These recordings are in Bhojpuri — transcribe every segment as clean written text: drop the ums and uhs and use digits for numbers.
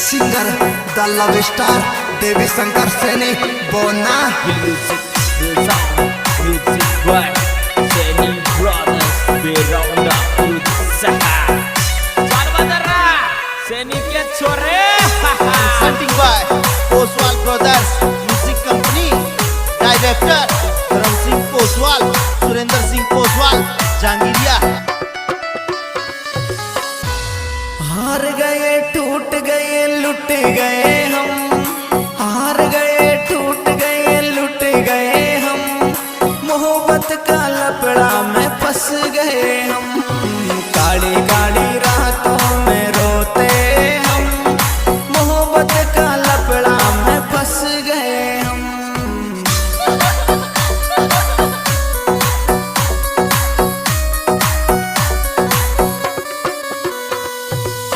सिंगर द लव स्टार देवी शंकर सैनी बोना सैनी के छोरे Presenting by Oswal Brothers Music Company. Director Dharam Singh Oswal, Surinder Singh Oswal, Jangiriya. हार गए टूट गए लुट गए हम, हार गए टूट गए लुट गए हम, मोहब्बत का लपड़ा में फंस गए हम, काली काली रातों में रोते हम, मोहब्बत का लपड़ा में फंस गए हम।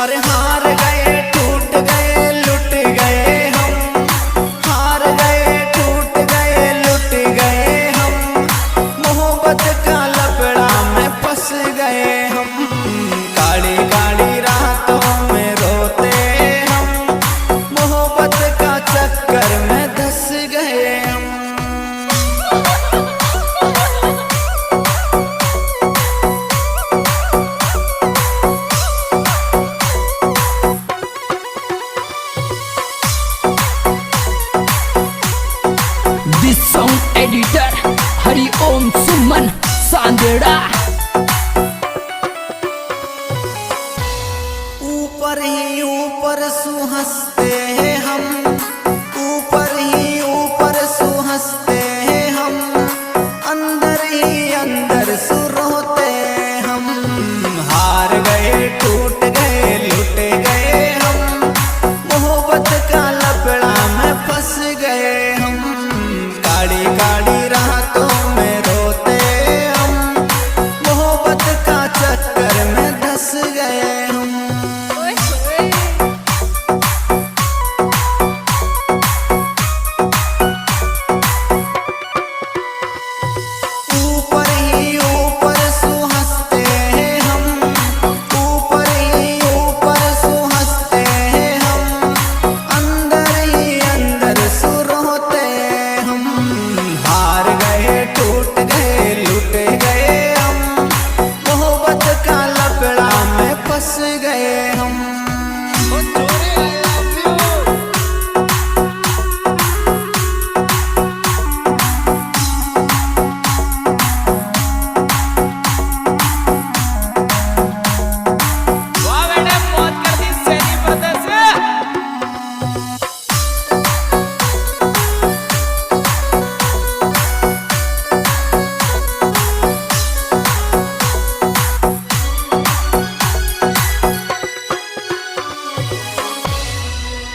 अरे हार गए टूट गए लुट गए हम, हार गए टूट गए लुट गए हम, मोहब्बत का लपड़ा में फंस गए हम, काली काली रातों में रोते हम, मोहब्बत का चक्कर में धंस गए हम। This song editor Hari Om Suman Sandera. ऊपर ही ऊपर सुहंसते हैं हम, ऊपर ही ऊपर सुहंसते हैं हम, अंदर ही अंदर सुरोते हम, हार गए टूट गए लुट गए हम, मोहब्बत का लपड़ा में फंस गए हम, काली काली रातों में रोते हम, मोहब्बत का चक्कर में धंस गए हम। ऊपर ही ऊपर सुहंसते हैं हम, ऊपर ही ऊपर सुहंसते हैं हम, अंदर ही अंदर सुरोते हम, हार गए टूट गए लुट गए हम, मोहब्बत का लपड़ा में फंस गए हम। वाह बेटे मौत कर दी सैनी ब्रदर्स।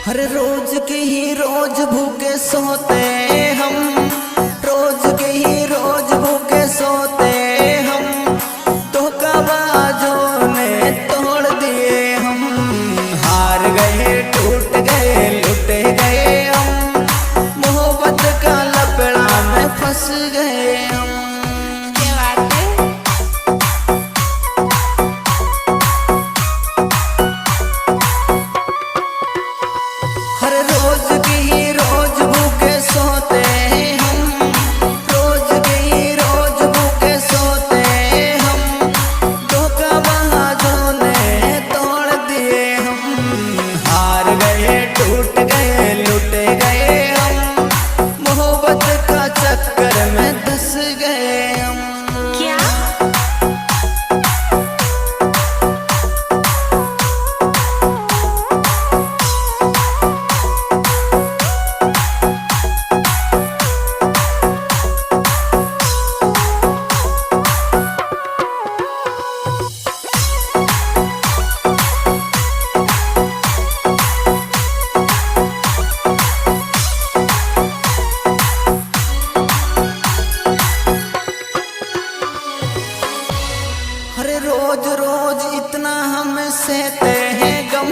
हर रोज के ही रोज भूखे सोते हम, रोज के ही रोज भूखे सोते हम, धोखाबाजों ने तोड़ दिए हम, हार गए टूट गए लुट गए हम, मोहब्बत का लपड़ा में फंस गए हम। हर रोज की ही रोज भूखे सोते हम, रोज की ही रोज भूखे सोते हम, धोखाबाजों ने तोड़ दिए हम, हार गए टूट गए लुट गए हम, मोहब्बत का चक्कर में धंस गए हम। क्या अरे रोज रोज इतना हम सहते हैं गम,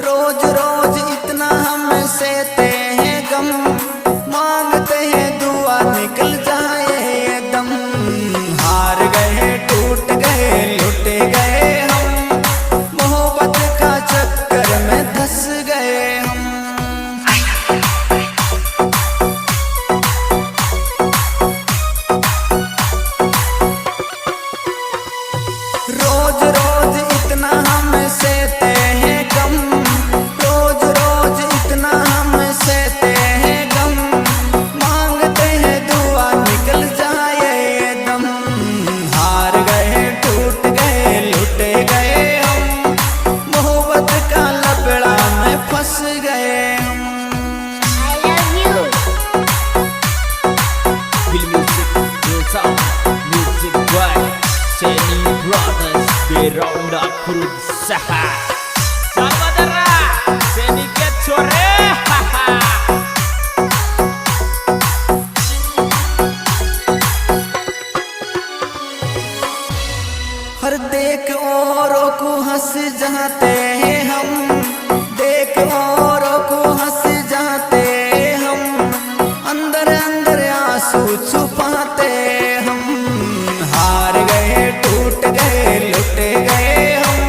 रोज रोज इतना हम सहते हैं गम, मांगते हैं दुआ निकल जाए ये दम, हार गए टूट गए लुट गए हम, मोहब्बत का चक्कर में धंस गए सहा चल बदरा सैनिक के छोरे हर देख औरों को हंस जाते हैं हम, देख औरों को हंस जाते हम, अंदर अंदर आंसू छुपाते हम। हार गए टूट गए लुट गए हम,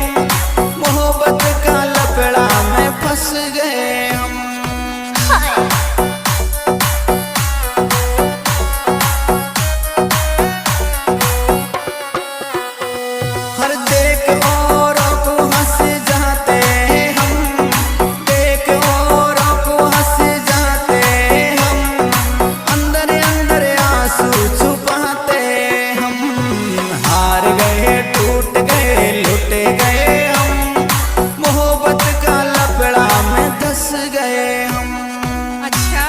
मोहब्बत का लफड़ा में फंस गए हम। हर देख औरों को हंस जाते हम, देख औरों को हंस जाते हम, अंदर अंदर आंसू छुपाते हम। हार गए टूट गए लुट गए हम, मोहब्बत का लफड़ा में धंस गए हम। अच्छा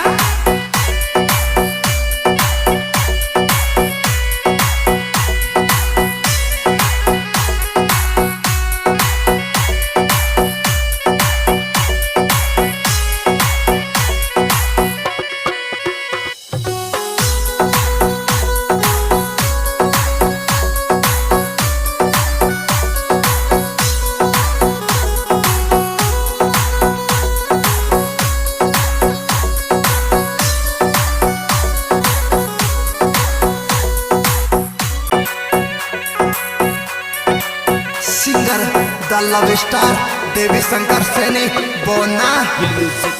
सिंगर द लव स्टार देवी शंकर सैनी बोना। म्यूजिक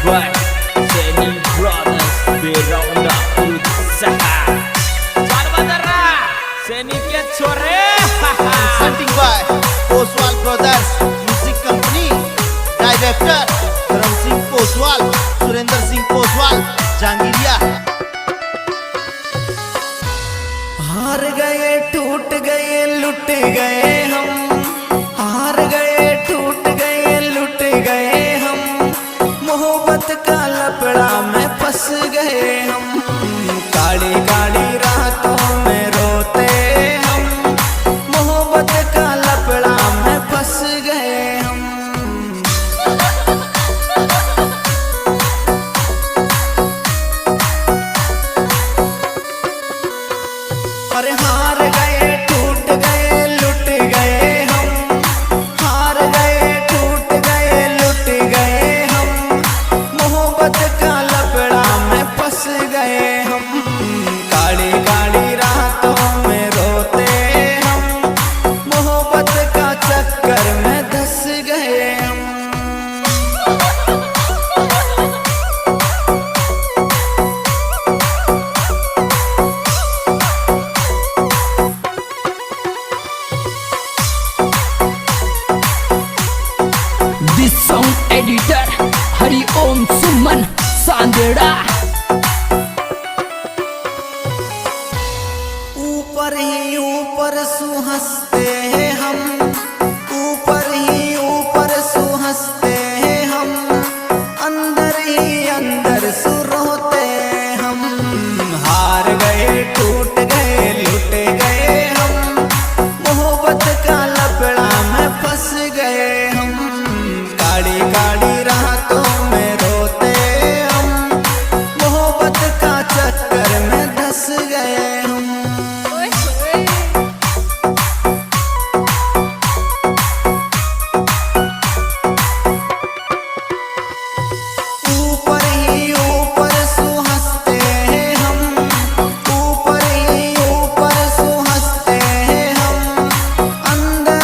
बाय सैनी ब्रदर्स बेरौंदा सहा चल बदरा सैनिक के छोरे Presenting by Oswal Brothers Music Company, Director धर्म सिंह पोसवाल, सुरेंद्र सिंह पोसवाल, जहांगीरिया। हार गए टूट गए लुट गए हम, हार गए टूट गए लुट गए हम, मोहब्बत का लफड़ा में फंस गए हम। काली काली रातों में रोते हम, मोहब्बत का लफड़ा में फंस गए हम। अरे हार गए टूट गए लुट गए हम, हार गए टूट गए लुट गए हम, मोहब्बत का लफड़ा में फंस गए हम। काली काली रातों में रोते हम, मोहब्बत का चक्कर में धंस गए हम। दिस सॉन्ग एडिटर हरि ओम सुमन सांदेड़ा। ऊपर ही ऊपर सुहंसते हैं हम, ऊपर ही ऊपर सुहंसते हैं हम, अंदर ही अंदर सुरोते हम। हार गए टूट गए लुट गए हम, मोहब्बत का लफड़ा में फंस गए हम। काली काली रातों में रोते हम, मोहब्बत का चक्कर में धंस गए हम। ओए होए ऊपर ही ऊपर सुहंसते हैं हम, ऊपर ही ऊपर सुहंसते हैं हम, अंदर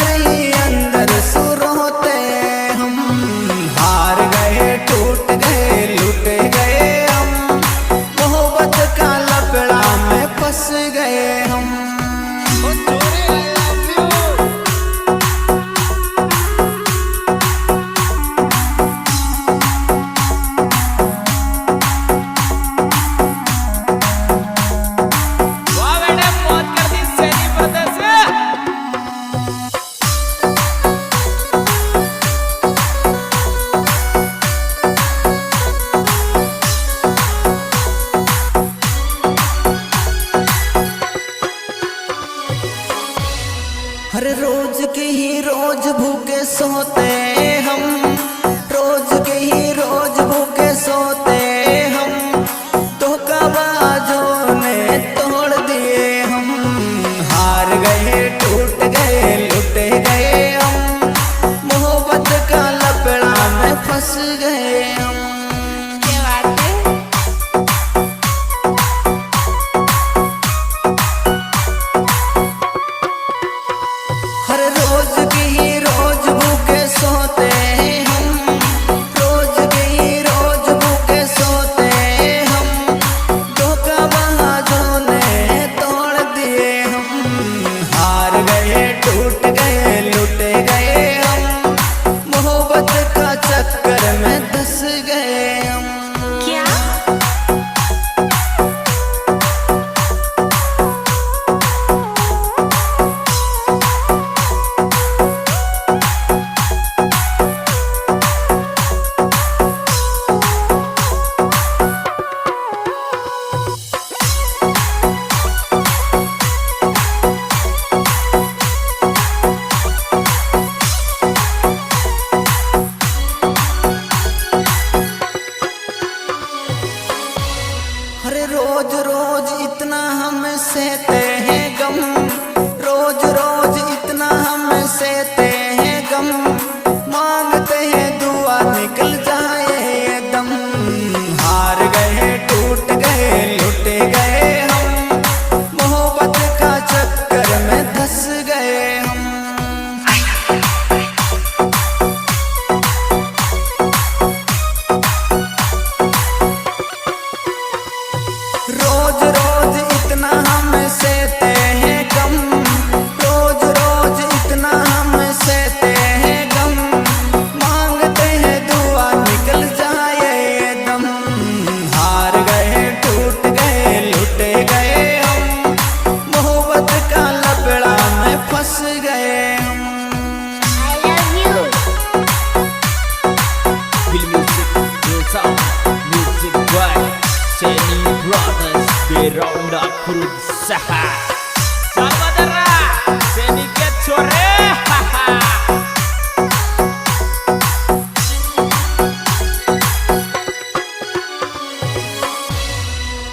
के ही रोज भूखे सोते हम, रोज के ही रोज भूखे सोते हम, धोखाबाजों ने तोड़ दिए हम। हार गए टूट गए लुट गए हम, मोहब्बत का लपड़ा में फंस गए हम। क्या बात है। हर रोज के ही रोज भूखे सोते हम, रोज के ही रोज भूखे सोते हम, धोखाबाजों ने तोड़ दिए हम। हार गए टूट गए लुट गए हम, मोहब्बत का चक्कर में धंस गए हम। क्या अरे रोज रोज इतना हम सहते हैं गम, रोज रोज इतना हम सहते हैं गम, मांगते हैं दुआ निकल जाए ये दम। हार गए टूट गए लुट गए हम, मोहब्बत का चक्कर में धंस गए हम। रोज रोज इतना हम सहते हैं गम, रोज रोज इतना हम सहते हैं गम, मांगते हैं दुआ निकल जाए ये दम। हार गए टूट गए लुट गए हम, मोहब्बत का लपड़ा में फंस गए हम। I love you। Feel music, feel sound, music by Seni Brothers, Beronda berusaha. Saudara, Seni Kecore, haha.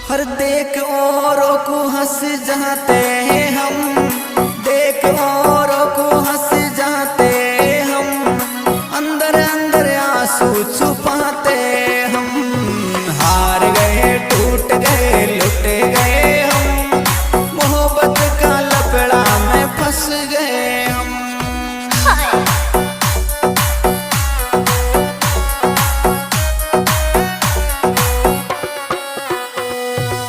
हर देख औरों को हंस जाते हैं हम, देख औरों को हंस जाते हम, अंदर अंदर आंसू छुपाते हम। हार गए टूट गए लुट गए हम, मोहब्बत का लपड़ा में फंस गए हम।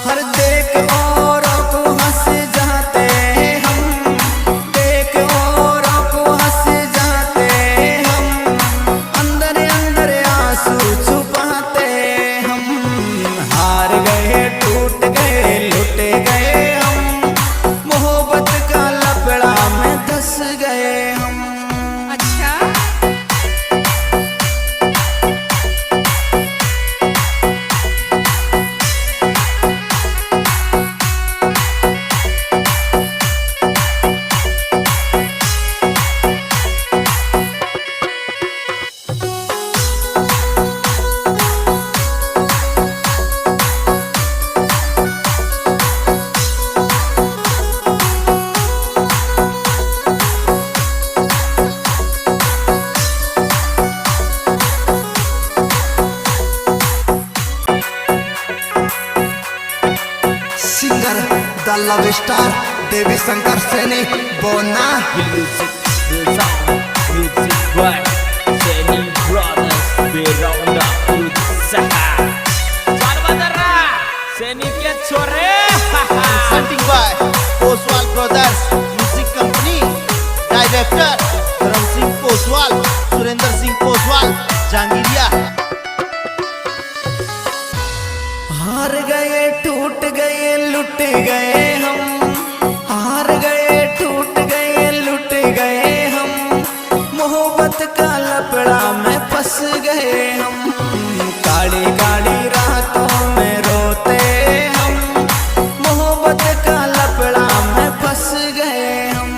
हर देख औरों को हंस जाते हम, देख औरों को हंस जाते हम, अंदर अंदर आंसू छुपाते हम। हार गए टूट गए लुट गए हम, मोहब्बत का लपड़ा में धंस गए हम। अच्छा सिंगर द लव स्टार देवी शंकर सैनी बोना। Feel music, feel sound, music by Seni Brothers, Beronda berusaha. Saudara, Seni Kecore, haha. Presenting by Oswal Brothers Music Company, Director Dharam Singh Poswal, Surendra Singh Poswal, Jangiria। हार गए टूट गए लुट गए हम, हार गए टूट गए लुट गए हम, मोहब्बत का लपड़ा में फंस गए हम। काली काली रातों में रोते हम, मोहब्बत का लपड़ा में फंस गए हम।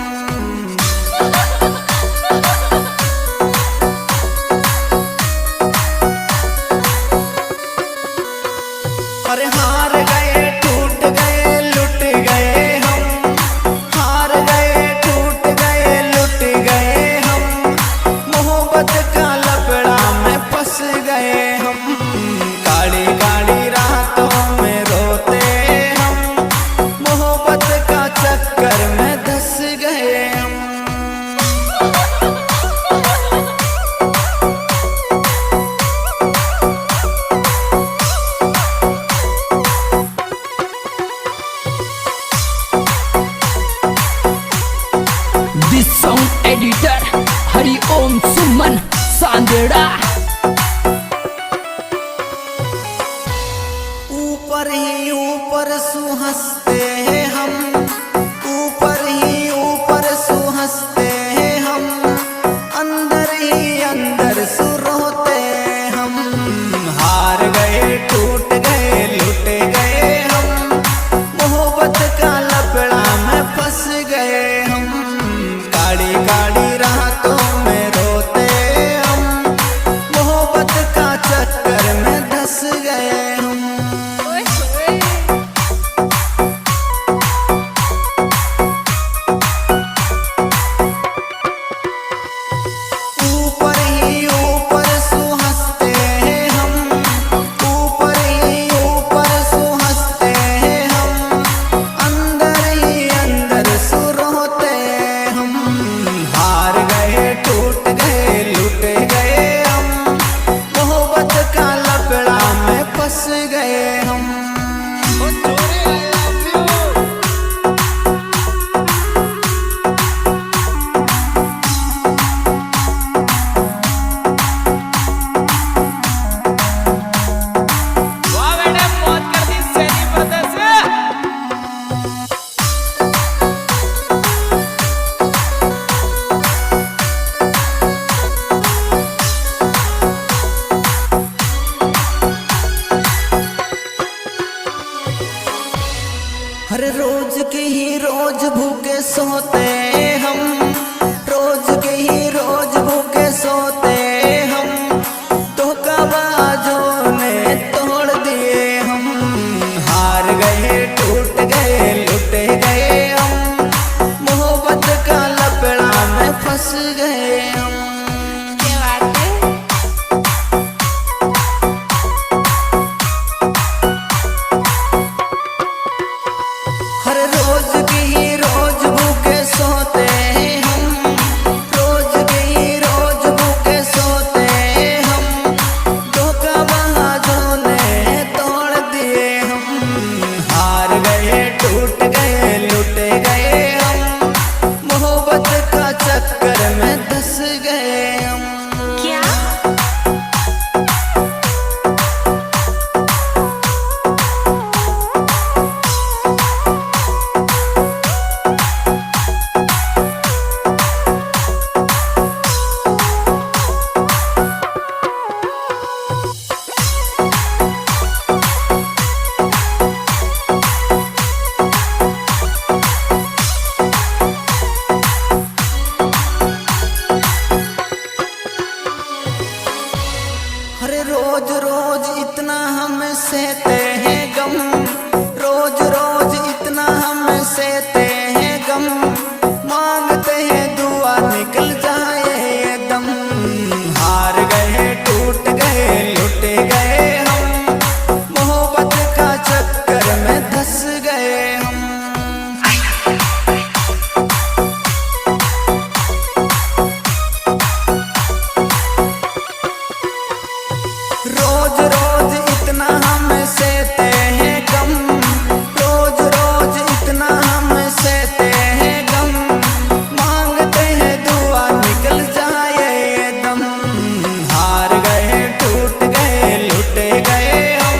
सोते हम, रोज के ही रोज भूखे सोते हम, धोखाबाजों ने तोड़ दिए हम। हार गए टूट गए लुट गए हम, मोहब्बत का लपड़ा में फंस गए हम। क्या बात है? हर रोज की ही रोज भूखे सोते हम, रोज की ही रोज भूखे सोते हम, धोखाबाजों ने तोड़ दिए हम। हार गए टूट गए लुट गए हम, मोहब्बत का चक्कर में धंस गए हम। क्या? हरे रोज रोज इतना हम सहते हैं गम, रोज रोज इतना हम सहते हैं गम, मांगते हैं दुआ निकल जाए ये दम। हार गए टूट गए लुट गए हम, मोहब्बत का चक्कर में धंस गए हम। रोज रोज इतना हम सहते हैं गम, रोज रोज इतना हम सहते हैं गम, मांगते हैं दुआ निकल जाए ये दम। हार गए टूट गए लुट गए हम,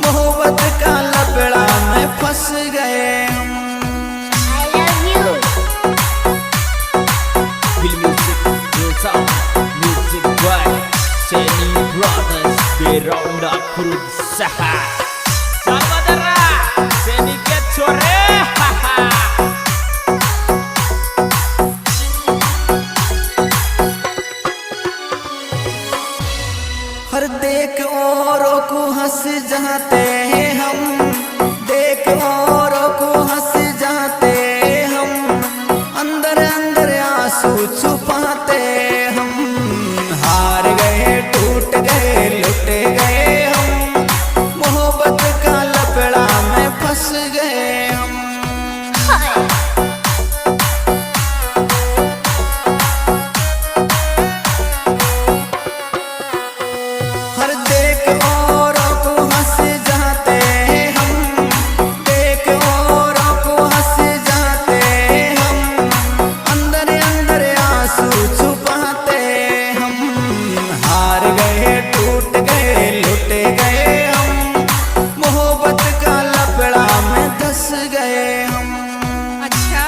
मोहब्बत का लपड़ा में फंस गए हम। I love you. Feel music, feel sound, music vibe. Seni Brothers beronda berusaha. Saudara, Seni Kecore. हर देख औरों को हंस जाते हैं हम, देख औरों को हंस जाते हम, अंदर अंदर आंसू छुपाते हम। हार गए टूट गए लुट गए हम, मोहब्बत का लपड़ा में फंस गए हम। हर देख औरों को हंस जाते हम, देख औरों को हंस जाते हम, अंदर अंदर आंसू छुपाते हम। हार गए टूट गए लुट गए हम, मोहब्बत का लपड़ा में धंस गए हम। अच्छा?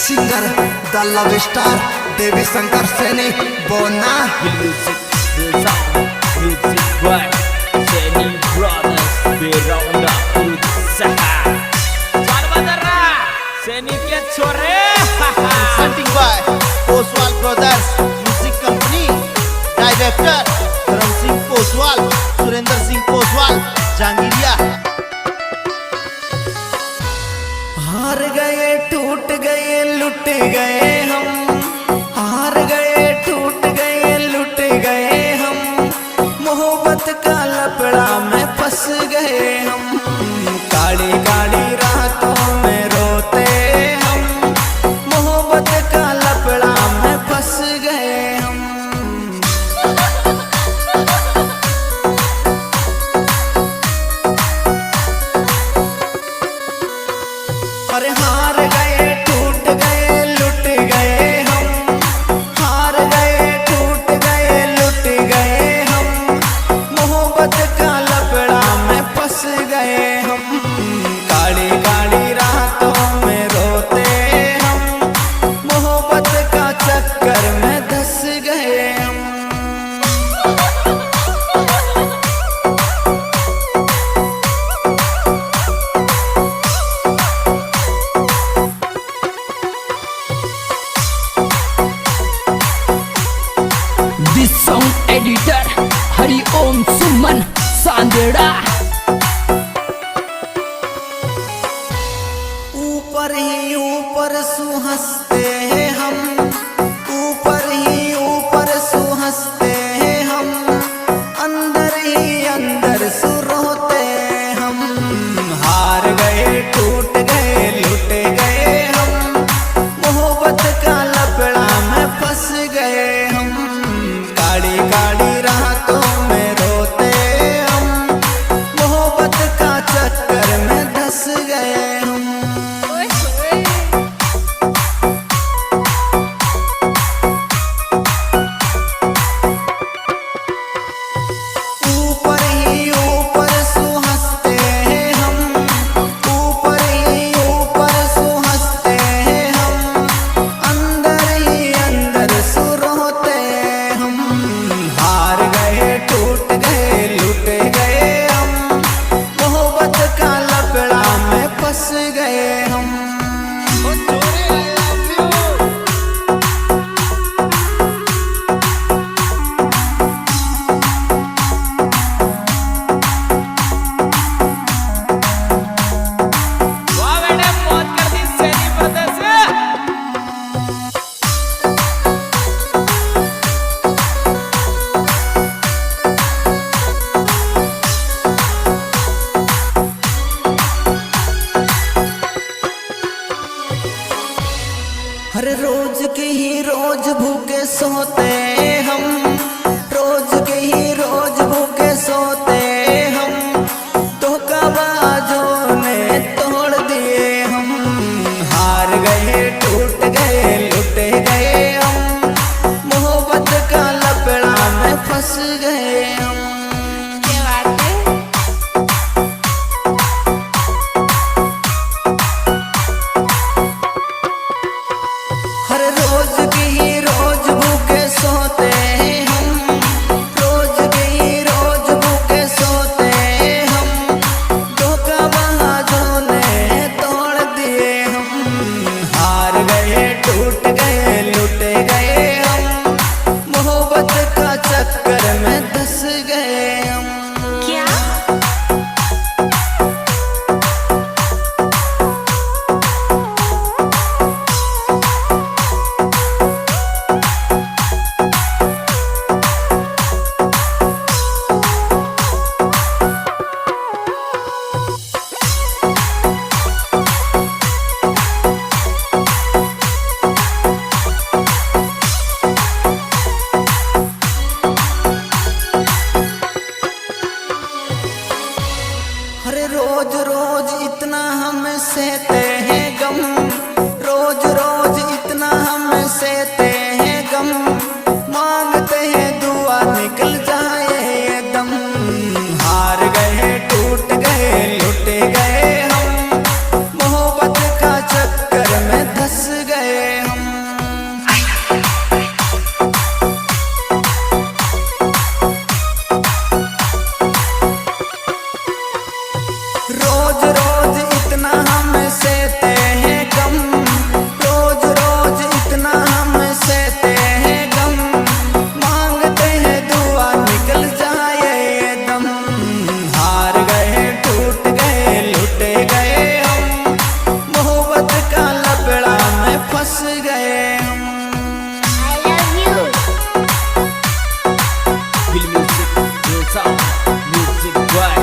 सिंगर द लव स्टार देवी शंकर सैनी बोना। Feel music, feel sound, music vibe. Seni Brothers beronda berusaha. Saudara, Seni Kecore. Presenting by Oswal Brothers Music Company. Director Dharam Singh Oswal, Surinder Singh Oswal, Jangiria. हार गए टूट गए लुट गए हम, हार गए टूट गए लुट गए हम, मोहब्बत का लपड़ा में फंस गए हम। काली काली रातों में रोते हम, मोहब्बत का लपड़ा में फंस गए हम। ऊपर सु हंसते हैं हम, ऊपर ही ऊपर सु हंसते हैं हम, अंदर ही अंदर सु रोते हम। हार गए टूट गए लुट गए हम, मोहब्बत का लपड़ा में फंस गए हम। काड़ी काड़ी रातों में रोते हम, मोहब्बत का चक्कर में धस गए हम। ओए होए। ऊपर ही ऊपर सु हंसते हैं हम, ऊपर ही ऊपर सु हंसते हैं हम, अंदर ही अंदर सु रोते हम। हार गए टूट गए लुट गए हम, मोहब्बत का लपड़ा में फंस गए हम। वाह बेटे मौज कर दी सैनी ब्रदर्स। हर रोज के ही रोज भूखे सोते हम, रोज के ही रोज भूखे सोते हम, धोखाबाजों ने तोड़ दिए हम। हार गए टूट गए लुट गए हम, मोहब्बत का लपड़ा में फंस गए हम। क्या बात है? हर रोज की ही रोज भूखे सोते हम, रोज की ही रोज भूखे सोते हम, धोखाबाजों ने तोड़ दिए हम। हार गए टूट गए लुट गए हम, मोहब्बत का चक्कर में धस गए हम। क्या? हर रोज रोज इतना हम सहते हैं गम, रोज रोज इतना हम सहते हैं गम, मांगते हैं दुआ निकल जाए ये दम। हार गए टूट गए लुट गए हम, मोहब्बत का चक्कर में धस गए हम। रोज रोज इतना हम सहते हैं गम, रोज रोज इतना हम सहते हैं गम, मांगते हैं दुआ निकल जाए ये दम। हार गए टूट गए लुट गए हम, मोहब्बत का लपड़ा में फंस गए हम। I love you. Feel music, feel sound, music by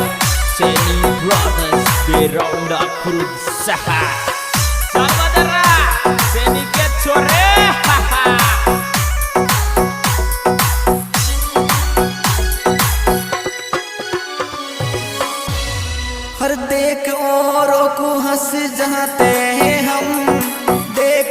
Seni Brothers. Beronda berusaha. Salvadara, Seni ke chore. हर देख औरों को हंस जाते हैं हम, देख